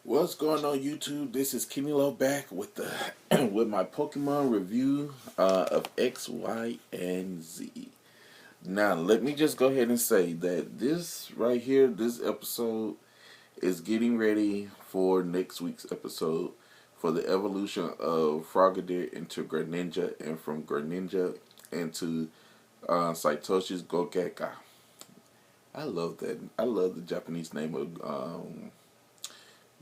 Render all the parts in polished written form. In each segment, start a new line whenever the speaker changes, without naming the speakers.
What's going on YouTube? This is Kenny Low back with the with my Pokemon review of X, Y, and Z. Now let me just go ahead and say that this right here, this episode is getting ready for next week's episode for the evolution of Frogadier into Greninja and from Greninja into Saitoshi's Gokeka. I love that. I love the Japanese name of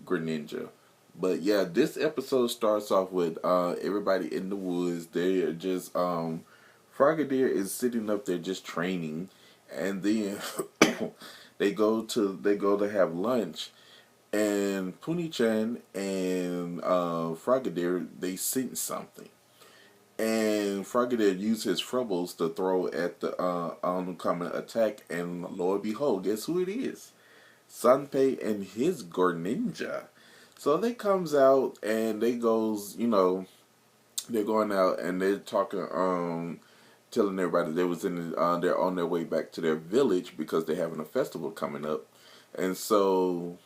Greninja. But yeah, this episode starts off with everybody in the woods. They are just Frogadier is sitting up there just training, and then they go to have lunch, and Puni-chan and Frogadier they sense something, and Frogadier used his Frubbles to throw at the oncoming attack, and lo and behold, guess who it is? Sanpei and his Greninja. So they comes out and they goes, they're going out and they're talking, telling everybody they was they're on their way back to their village because they're having a festival coming up, and so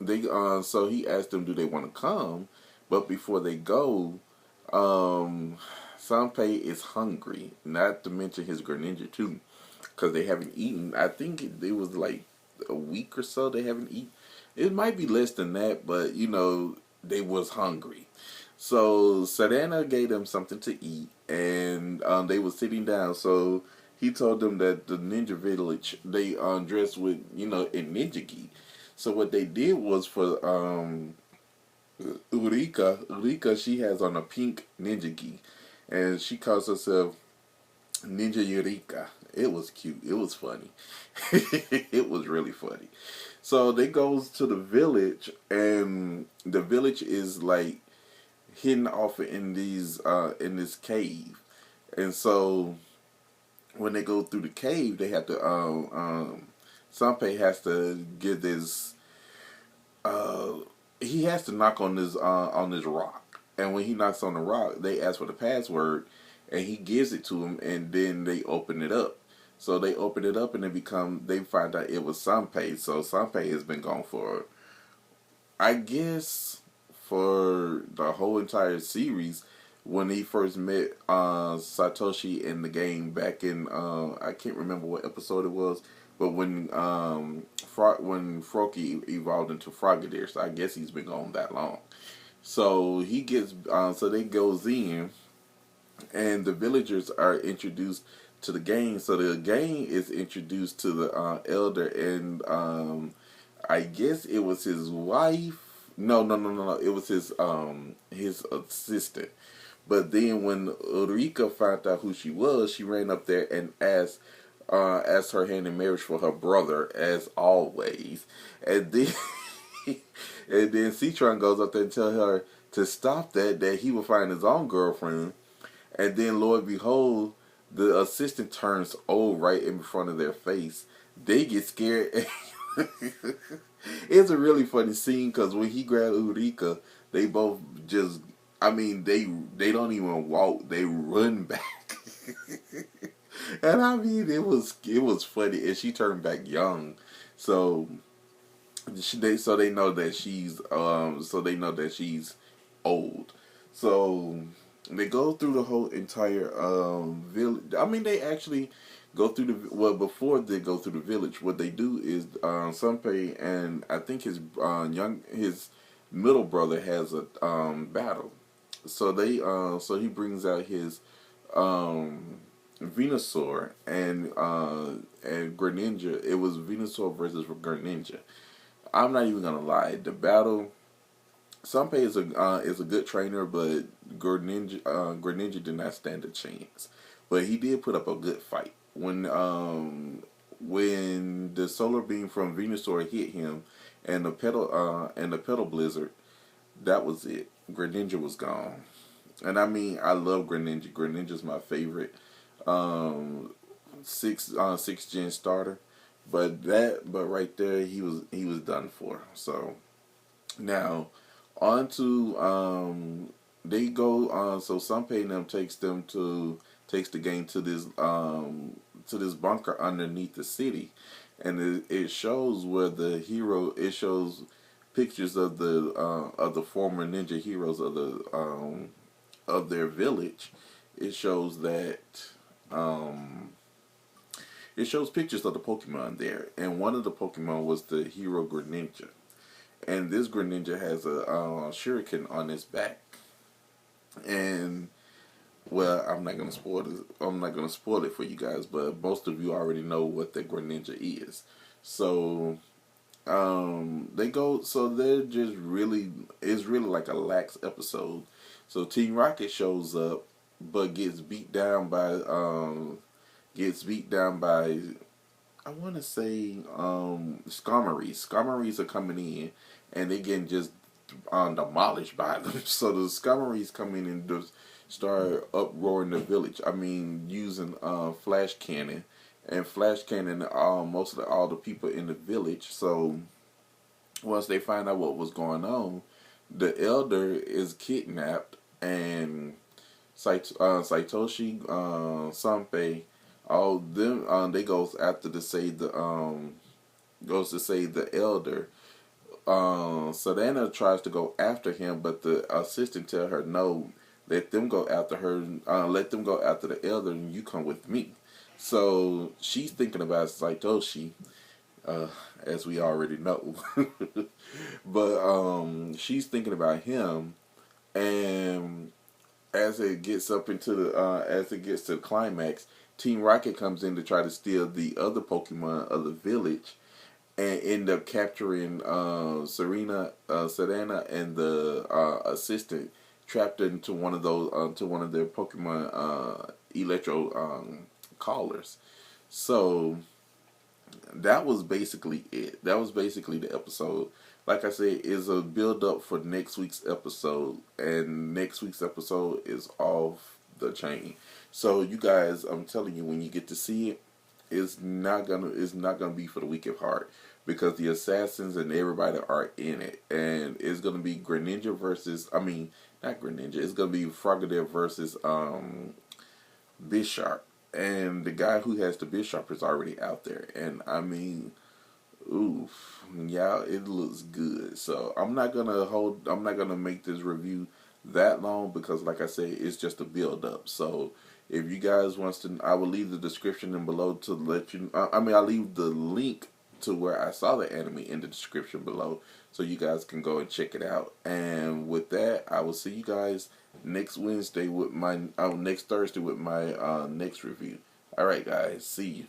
he asked them, do they want to come? But before they go, um, Sanpei is hungry. Not to mention his Greninja too, because they haven't eaten. I think it was like a week or so they haven't eaten. It might be less than that, but they was hungry. So Sadana gave them something to eat, and they were sitting down. So he told them that the ninja village they dressed with in ninja gi. So what they did was for Urika, she has on a pink ninja gi, and she calls herself Ninja Eureka. It was cute. It was funny. It was really funny. So they goes to the village, and the village is like hidden off in this cave. And so when they go through the cave, they have to Sanpei has to get this. Uh, he has to knock on this rock, and when he knocks on the rock, they ask for the password, and he gives it to him, and then they open it up. So they open it up, and they find out it was Sanpei. So Sanpei has been gone for, I guess, for the whole entire series. When he first met Satoshi in the game back in I can't remember what episode it was, but when Froakie evolved into Frogadier, so I guess he's been gone that long. So he gets so they goes in, and the villagers are introduced to the game. So the game is introduced to the elder, and I guess it was his wife. No. It was his assistant. But then when Ulrika found out who she was, she ran up there and asked her hand in marriage for her brother, as always. And then and then Citron goes up there and tell her to stop that he will find his own girlfriend. And then, lo and behold, the assistant turns old right in front of their face. They get scared. It's a really funny scene because when he grabbed Ulrika, they both just, I mean, they don't even walk, they run back. And I mean, it was funny, and she turned back young, so they know that she's old. So they go through the whole entire village. I mean, they actually go through before they go through the village, what they do is Sunpei and I think his middle brother has a battle. So he brings out his Venusaur and Greninja. It was Venusaur versus Greninja. I'm not even gonna lie. The battle, Sunpei is a good trainer, but Greninja did not stand a chance. But he did put up a good fight. When the solar beam from Venusaur hit him, and the pedal blizzard, that was it. Greninja was gone. And I mean, I love Greninja. Greninja's my favorite um, six gen starter. But right there, he was done for. So now on to they go so Sunpei and them takes the game to this bunker underneath the city, and it shows where the hero it shows pictures of the former ninja heroes of their village, it shows that um, it shows pictures of the Pokemon there, and one of the Pokemon was the hero Greninja, and this Greninja has a shuriken on its back, and well, I'm not gonna spoil it. I'm not gonna spoil it for you guys, but most of you already know what the Greninja is. So they go. So they're just really. It's really like a lax episode. So Team Rocket shows up, but gets beat down by I want to say Skarmories. Skarmories are coming in, and they getting just demolished by them. So the Skarmories come in and just start uproaring the village. I mean, using flash cannon, and flash cannon most of all the people in the village. So once they find out what was going on, the elder is kidnapped, and Saitoshi, Sanpei, all them they goes after to save the goes to save the elder. Sedana tries to go after him, but the assistant tell her no. Let them go after her. Let them go after the elder, and you come with me. So she's thinking about Saitoshi, uh, as we already know. But she's thinking about him, and as it gets up into the as it gets to the climax, Team Rocket comes in to try to steal the other Pokemon of the village, and end up capturing Sedana, and the assistant, trapped into one of those to one of their Pokemon Electro collars. So that was basically it. That was basically the episode. Like I said, is a build up for next week's episode, and next week's episode is off the chain. So you guys, I'm telling you, when you get to see it, it's not gonna be for the weak of heart, because the assassins and everybody are in it, and it's gonna be Greninja versus, I mean, not Greninja, it's gonna be Frogadier versus Bisharp, and the guy who has the Bisharp is already out there, and I mean, oof, yeah, it looks good. So I'm not gonna make this review that long, because like I said, it's just a build up. So if you guys wants to, I will leave the description in below to let you. I mean, I'll leave the link to where I saw the anime in the description below, so you guys can go and check it out. And with that, I will see you guys next Wednesday with my next Thursday with my next review. All right, guys, see you.